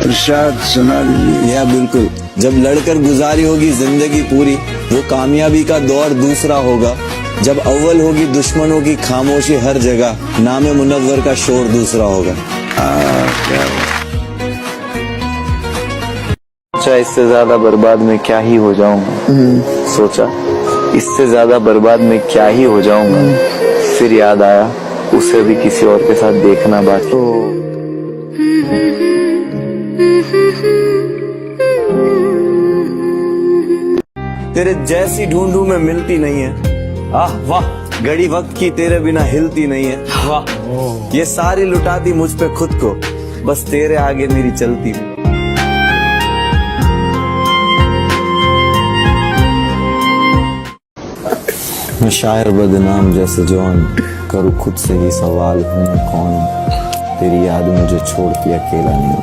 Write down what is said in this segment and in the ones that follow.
इरशाद सुना लीजिए। या बिल्कुल, जब लड़कर गुजारी होगी जिंदगी पूरी, वो कामयाबी का दौर दूसरा होगा। जब अव्वल होगी दुश्मनों की खामोशी हर जगह, नामे मुनव्वर का शोर दूसरा होगा। क्या सोचा इससे ज्यादा बर्बाद में क्या ही हो जाऊंगा। सोचा इससे ज्यादा बर्बाद में क्या ही हो जाऊंगा। फिर याद आया उसे भी किसी और के साथ देखना बाकी। तेरे जैसी ढूंढूं मैं मिलती नहीं है। आह वाह, घड़ी वक्त की तेरे बिना हिलती नहीं है। वाह, ये सारी लुटाती मुझ पे खुद को, बस तेरे आगे मेरी चलती। मैं शायर बदनाम जैसे जौन, करूँ खुद से ही सवाल हूँ मैं कौन। तेरी याद मुझे छोड़ती अकेला नहीं।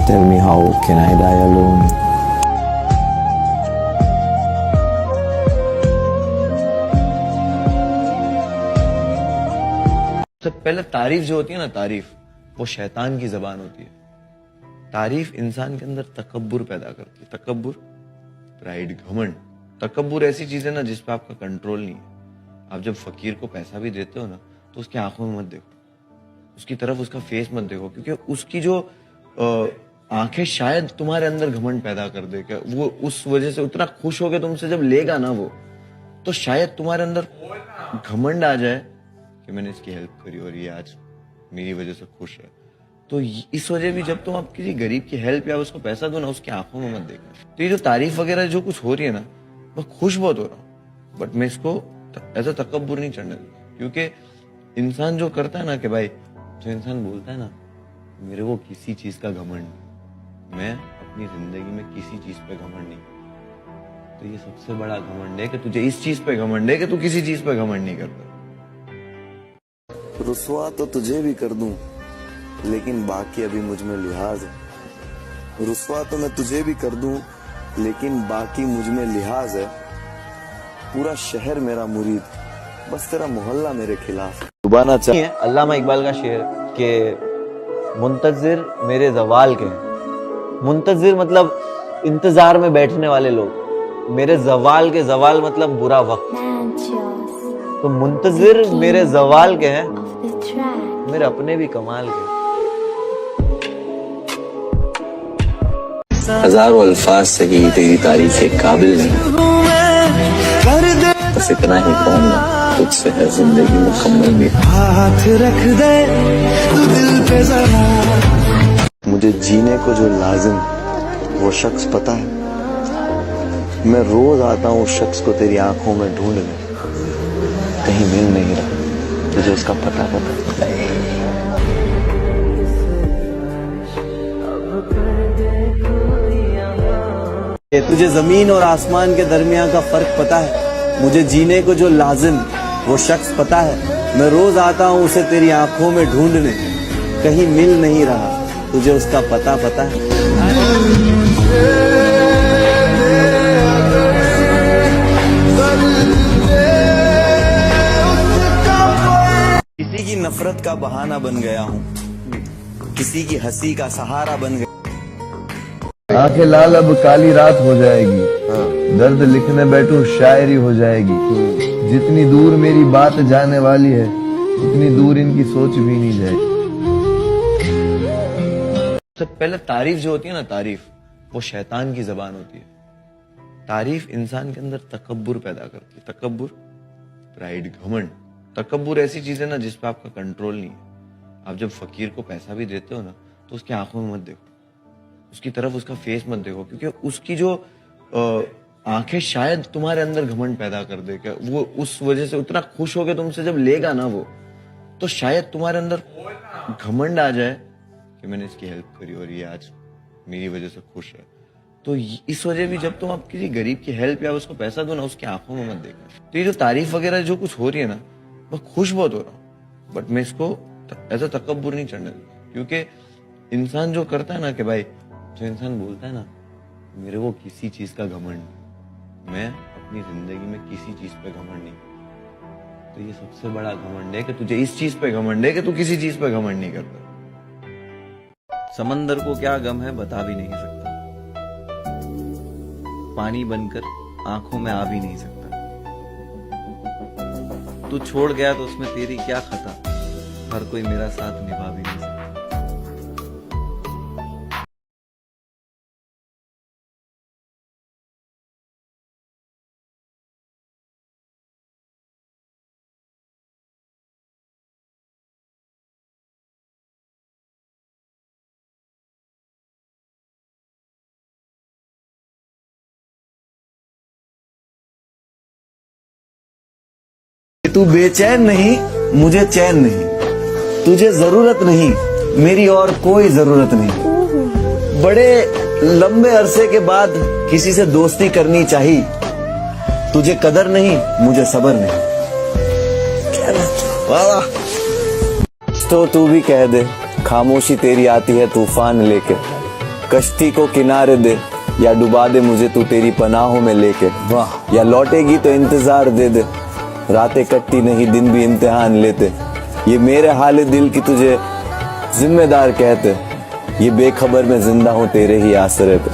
Tell me how can I die alone? सबसे पहले तारीफ जो होती है ना, तारीफ वो शैतान की जबान होती है। तारीफ इंसान के अंदर तकब्बुर पैदा करती है। तकब्बुर, प्राइड, घमंड। तकब्बुर ऐसी चीज है ना जिस पे आपका कंट्रोल नहीं है। आप जब फकीर को पैसा भी देते हो ना, तो उसकी आंखों में मत देखो, उसकी तरफ उसका फेस मत देखो, क्योंकि उसकी जो आंखें शायद तुम्हारे अंदर घमंड पैदा कर दे। क्या वो उस वजह से उतना खुश हो गया तुमसे जब लेगा ना वो, तो शायद तुम्हारे अंदर घमंड आ जाए कि मैंने इसकी हेल्प करी और ये आज मेरी वजह से खुश है। तो इस वजह भी जब तुम आप किसी गरीब की हेल्प या उसको पैसा दो ना, उसकी आंखों में मत देखना। तो ये जो तारीफ वगैरह जो कुछ हो रही है ना, मैं खुश बहुत हो रहा हूँ, बट मैं इसको ऐसा तकब्बुर नहीं चढ़ने दूंगा। क्योंकि इंसान जो करता है ना कि भाई, जो इंसान बोलता है ना मेरे को किसी चीज का घमंड, मैं अपनी जिंदगी में किसी चीज पे घमंड नहीं, तो ये सबसे बड़ा घमंड है कि तुझे इस चीज पे घमंड है कि तू किसी चीज पे घमंड नहीं करता। रुसवा तो तुझे भी कर दूं, लेकिन बाकी अभी मुझ में लिहाज है। रुसवा तो मैं तुझे भी कर दूं, लेकिन बाकी मुझ में लिहाज है। पूरा शहर मेरा मुरीद, बस तेरा मोहल्ला मेरे खिलाफ। डुबाना चाहिए। अल्लामा इकबाल का शेर के मुंतजिर मेरे जवाल के हैं। मुंतजिर मतलब इंतजार में बैठने वाले लोग, मेरे जवाल के, जवाल मतलब बुरा वक्त। तो मुंतजिर मेरे जवाल के हैं, मेरे अपने भी कमाल के। हजारों अल्फाज से ही तेरी तारीफ के काबिल नहीं, बस इतना ही कहूंगा तुझसे है जिंदगी मुकम्मल में। हाथ रख दे तू दिल पे जरा। मुझे जीने को जो लाजिम वो शख्स पता है। मैं रोज आता हूँ उस शख्स को तेरी आंखों में ढूंढने, कहीं मिल नहीं रहा, तुझे उसका पता है। तुझे जमीन और आसमान के दरमियान का फर्क पता है। मुझे जीने को जो लाजिम वो शख्स पता है। मैं रोज आता हूँ उसे तेरी आंखों में ढूंढने, कहीं मिल नहीं रहा, तुझे उसका पता है। किसी की नफरत का बहाना बन गया हूँ, किसी की हंसी का सहारा बन गया। आंखें लाल अब काली रात हो जाएगी। दर्द लिखने बैठूं शायरी हो जाएगी। जितनी दूर मेरी बात जाने वाली है, उतनी दूर इनकी सोच भी नहीं जाएगी। सबसे पहले तारीफ जो होती है ना, तारीफ वो शैतान की जबान होती है। तारीफ इंसान के अंदर तकब्बुर पैदा करती है। तकब्बुर, प्राइड, घमंड। तकब्बुर ऐसी चीज है ना जिस पे आपका कंट्रोल नहीं है। आप जब फकीर को पैसा भी देते हो ना, तो उसकी आंखों में मत देखो, उसकी तरफ उसका फेस मत देखो, क्योंकि उसकी जो आंखें शायद तुम्हारे अंदर घमंड पैदा कर दे। क्या वो उस वजह से उतना खुश हो गया तुमसे जब लेगा ना वो, तो शायद तुम्हारे अंदर घमंड आ जाए कि मैंने इसकी हेल्प करी और ये आज मेरी वजह से खुश है। तो इस वजह भी जब तुम आप किसी गरीब की हेल्प या उसको पैसा दो ना, उसकी आंखों में मत देखना। तो ये जो तारीफ वगैरह जो कुछ हो रही है ना, मैं खुश बहुत हो रहा हूँ, बट मैं इसको ऐसा तकब्बुर नहीं चढ़ने दूंगा। क्योंकि इंसान जो करता है ना कि भाई, जो इंसान बोलता है ना मेरे को किसी चीज का घमंड, मैं अपनी जिंदगी में किसी चीज पे घमंड नहीं, तो ये सबसे बड़ा घमंड है कि तुझे इस चीज पे घमंड है कि तू किसी चीज पे घमंड नहीं करता। समंदर को क्या गम है बता भी नहीं सकता, पानी बनकर आंखों में आ भी नहीं सकता। तू छोड़ गया तो उसमें तेरी क्या खता, हर कोई मेरा साथ निभा भी नहीं सकता। तू बेचैन नहीं, मुझे चैन नहीं, तुझे जरूरत नहीं, मेरी और कोई जरूरत नहीं। बड़े लंबे अरसे के बाद किसी से दोस्ती करनी चाहिए, तुझे कदर नहीं, मुझे सब्र नहीं। वाह। तो तू भी कह दे, खामोशी तेरी आती है तूफान लेके, कश्ती को किनारे दे या डुबा दे मुझे तू तेरी पनाहों में लेके। वाह। या लौटेगी तो इंतजार दे दे, रातें कटती नहीं दिन भी इम्तिहान लेते। ये मेरे हाल दिल की तुझे जिम्मेदार कहते, ये बेखबर में जिंदा हूँ तेरे ही आसरे पे।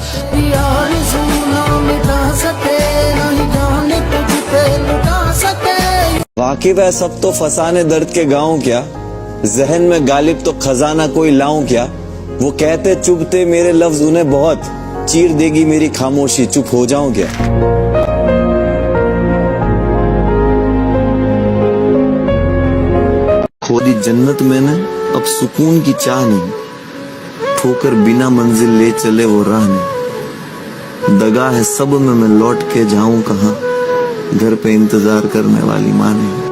वाकिफ है सब तो फसाने दर्द के गाँव क्या, जहन में गालिब तो खजाना कोई लाऊं क्या। वो कहते चुभते मेरे लफ्ज उन्हें बहुत, चीर देगी मेरी खामोशी चुप हो जाऊं क्या। खोदी जन्नत मैंने अब सुकून की चाह नहीं, ठोकर बिना मंजिल ले चले वो राह नहीं। दगा है सब में मैं लौट के जाऊं कहां, घर पे इंतजार करने वाली माँ नहीं।